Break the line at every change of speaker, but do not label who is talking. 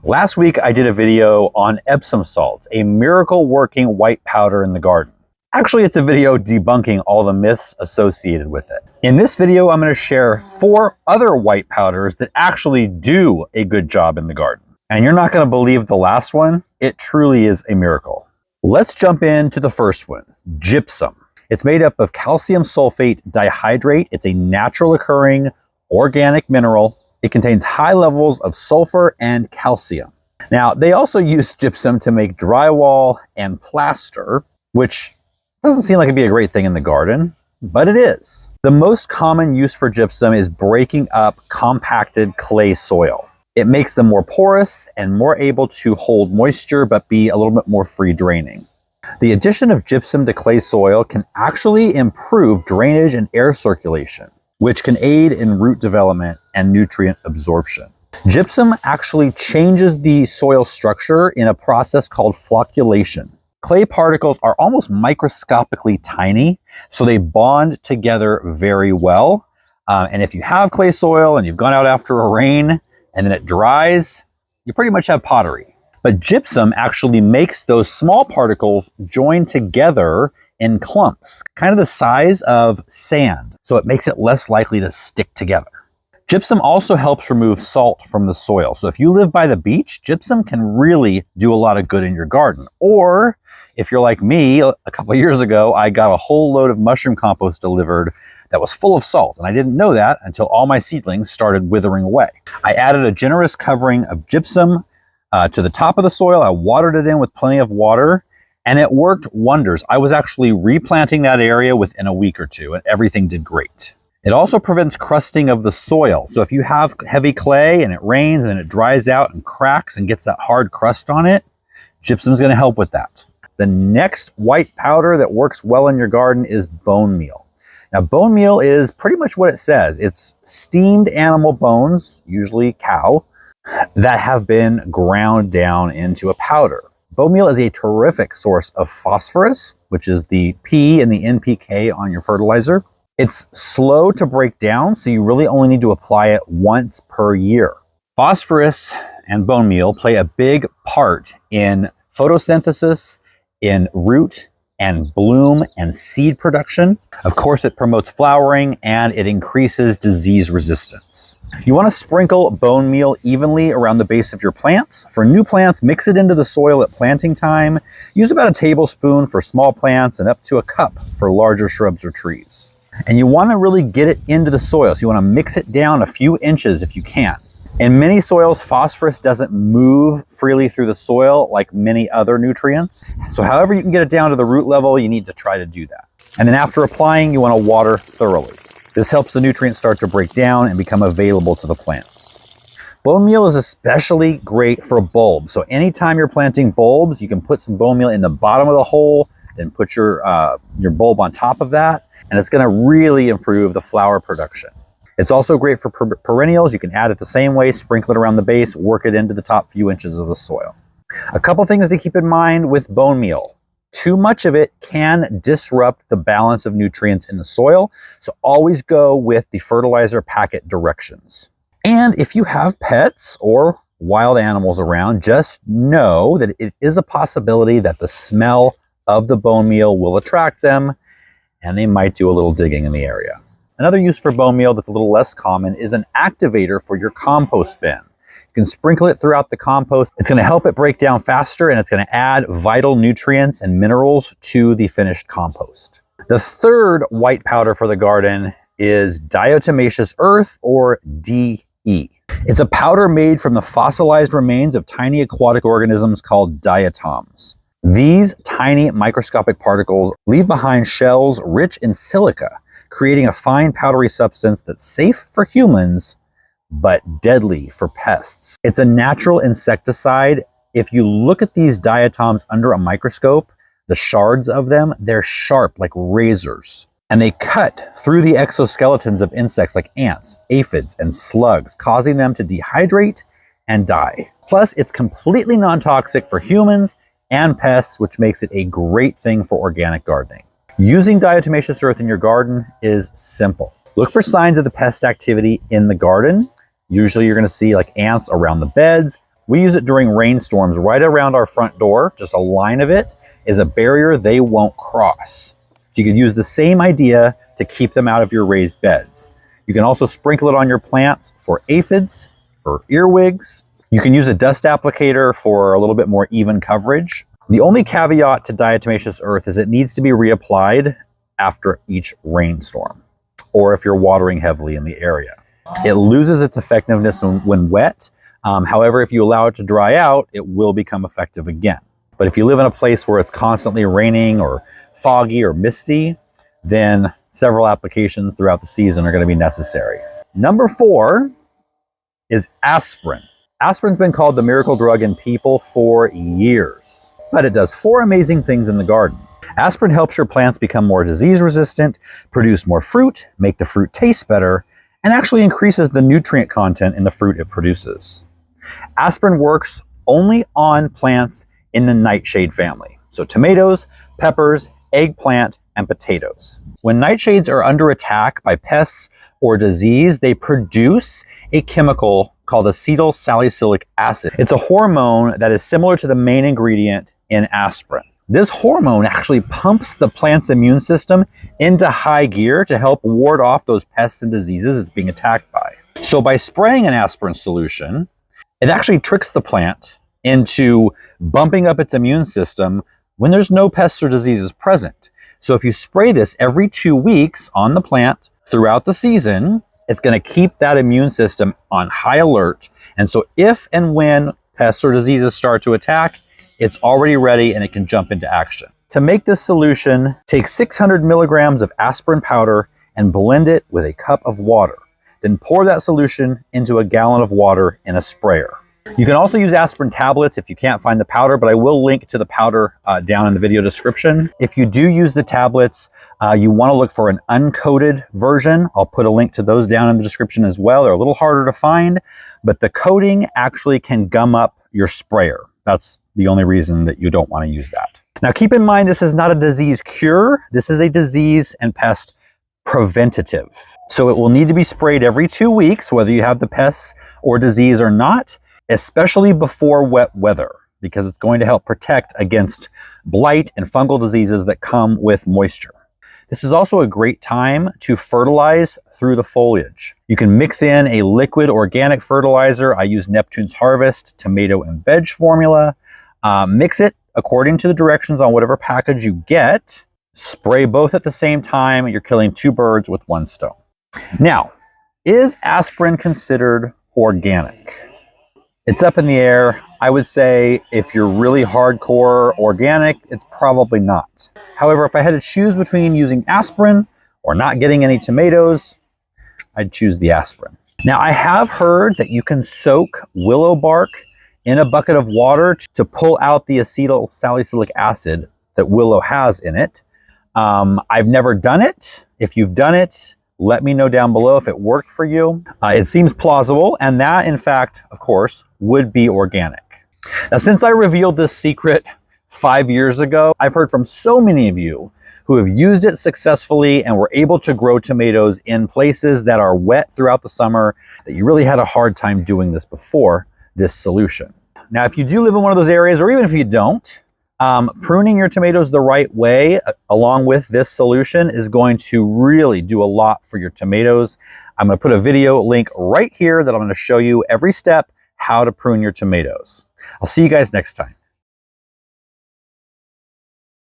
Last week, I did a video on Epsom salts, a miracle working white powder in the garden. Actually, it's a video debunking all the myths associated with it. In this video, I'm going to share 4 other white powders that actually do a good job in the garden. And you're not going to believe the last one. It truly is a miracle. Let's jump into the first one, gypsum. It's made up of calcium sulfate dihydrate. It's a natural occurring organic mineral. It contains high levels of sulfur and calcium. Now, they also use gypsum to make drywall and plaster, which doesn't seem like it'd be a great thing in the garden, but it is. The most common use for gypsum is breaking up compacted clay soil. It makes them more porous and more able to hold moisture, but be a little bit more free draining. The addition of gypsum to clay soil can actually improve drainage and air circulation, which can aid in root development and nutrient absorption. Gypsum actually changes the soil structure in a process called flocculation. Clay particles are almost microscopically tiny, so they bond together very well. And if you have clay soil and you've gone out after a rain and then it dries, you pretty much have pottery. But gypsum actually makes those small particles join together in clumps, kind of the size of sand, so it makes it less likely to stick together. Gypsum also helps remove salt from the soil. So if you live by the beach, gypsum can really do a lot of good in your garden. Or if you're like me, a couple of years ago, I got a whole load of mushroom compost delivered that was full of salt. And I didn't know that until all my seedlings started withering away. I added a generous covering of gypsum to the top of the soil. I watered it in with plenty of water, and it worked wonders. I was actually replanting that area within a week or two, and everything did great. It also prevents crusting of the soil. So if you have heavy clay and it rains and it dries out and cracks and gets that hard crust on it, gypsum is going to help with that. The next white powder that works well in your garden is bone meal. Now, bone meal is pretty much what it says. It's steamed animal bones, usually cow, that have been ground down into a powder. Bone meal is a terrific source of phosphorus, which is the P and the NPK on your fertilizer. It's slow to break down, so you really only need to apply it once per year. Phosphorus and bone meal play a big part in photosynthesis, in root and bloom and seed production. Of course, it promotes flowering and it increases disease resistance. You want to sprinkle bone meal evenly around the base of your plants. For new plants, mix it into the soil at planting time. Use about a tablespoon for small plants and up to a cup for larger shrubs or trees. And you want to really get it into the soil, so you want to mix it down a few inches if you can. In many soils, phosphorus doesn't move freely through the soil like many other nutrients. So however you can get it down to the root level, you need to try to do that. And then after applying, you want to water thoroughly. This helps the nutrients start to break down and become available to the plants. Bone meal is especially great for bulbs. So anytime you're planting bulbs, you can put some bone meal in the bottom of the hole, then put your bulb on top of that, and it's going to really improve the flower production. It's also great for perennials. You can add it the same way, sprinkle it around the base, work it into the top few inches of the soil. A couple things to keep in mind with bone meal. Too much of it can disrupt the balance of nutrients in the soil, so always go with the fertilizer packet directions. And if you have pets or wild animals around, just know that it is a possibility that the smell of the bone meal will attract them, and they might do a little digging in the area. Another use for bone meal that's a little less common is an activator for your compost bin. You can sprinkle it throughout the compost. It's going to help it break down faster, and it's going to add vital nutrients and minerals to the finished compost. The third white powder for the garden is diatomaceous earth, or DE. It's a powder made from the fossilized remains of tiny aquatic organisms called diatoms. These tiny microscopic particles leave behind shells rich in silica, creating a fine powdery substance that's safe for humans, but deadly for pests. It's a natural insecticide. If you look at these diatoms under a microscope, the shards of them, they're sharp like razors. And they cut through the exoskeletons of insects like ants, aphids, and slugs, causing them to dehydrate and die. Plus, it's completely non-toxic for humans and pests, which makes it a great thing for organic gardening. Using diatomaceous earth in your garden is simple. Look for signs of the pest activity in the garden. Usually you're going to see like ants around the beds, We use it during rainstorms right around our front door. Just a line of it is a barrier they won't cross. So you can use the same idea to keep them out of your raised beds. You can also sprinkle it on your plants for aphids, for earwigs. You can use a dust applicator for a little bit more even coverage. The only caveat to diatomaceous earth is it needs to be reapplied after each rainstorm, or if you're watering heavily in the area. It loses its effectiveness when wet. However, if you allow it to dry out, it will become effective again. But if you live in a place where it's constantly raining or foggy or misty, then several applications throughout the season are going to be necessary. Number 4 is aspirin. Aspirin's been called the miracle drug in people for years, but it does 4 amazing things in the garden. Aspirin helps your plants become more disease resistant, produce more fruit, make the fruit taste better, and actually increases the nutrient content in the fruit it produces. Aspirin works only on plants in the nightshade family. So tomatoes, peppers, eggplant, and potatoes. When nightshades are under attack by pests or disease, they produce a chemical called acetylsalicylic acid. It's a hormone that is similar to the main ingredient in aspirin. This hormone actually pumps the plant's immune system into high gear to help ward off those pests and diseases it's being attacked by. So by spraying an aspirin solution, it actually tricks the plant into bumping up its immune system when there's no pests or diseases present. So if you spray this every 2 weeks on the plant throughout the season, it's going to keep that immune system on high alert. And so if and when pests or diseases start to attack, it's already ready and it can jump into action. To make this solution, take 600 milligrams of aspirin powder and blend it with a cup of water. Then pour that solution into a gallon of water in a sprayer. You can also use aspirin tablets if you can't find the powder, but I will link to the powder down in the video description. If you do use the tablets, you want to look for an uncoated version. I'll put a link to those down in the description as well. They're a little harder to find, but the coating actually can gum up your sprayer. That's the only reason that you don't want to use that. Now keep in mind, this is not a disease cure. This is a disease and pest preventative. So it will need to be sprayed every 2 weeks, whether you have the pests or disease or not, especially before wet weather, because it's going to help protect against blight and fungal diseases that come with moisture. This is also a great time to fertilize through the foliage. You can mix in a liquid organic fertilizer. I use Neptune's Harvest tomato and veg formula. Mix it according to the directions on whatever package you get. Spray both at the same time. You're killing 2 birds with 1 stone. Now, is aspirin considered organic? It's up in the air. I would say if you're really hardcore organic, it's probably not. However, if I had to choose between using aspirin or not getting any tomatoes, I'd choose the aspirin. Now, I have heard that you can soak willow bark in a bucket of water to pull out the acetylsalicylic acid that willow has in it. I've never done it. If you've done it, let me know down below if it worked for you. It seems plausible, and that, in fact, of course, would be organic. Now, since I revealed this secret 5 years ago, I've heard from so many of you who have used it successfully and were able to grow tomatoes in places that are wet throughout the summer, that you really had a hard time doing this before this solution. Now, if you do live in one of those areas, or even if you don't, pruning your tomatoes the right way along with this solution is going to really do a lot for your tomatoes. I'm going to put a video link right here that I'm going to show you every step how to prune your tomatoes. I'll see you guys next time.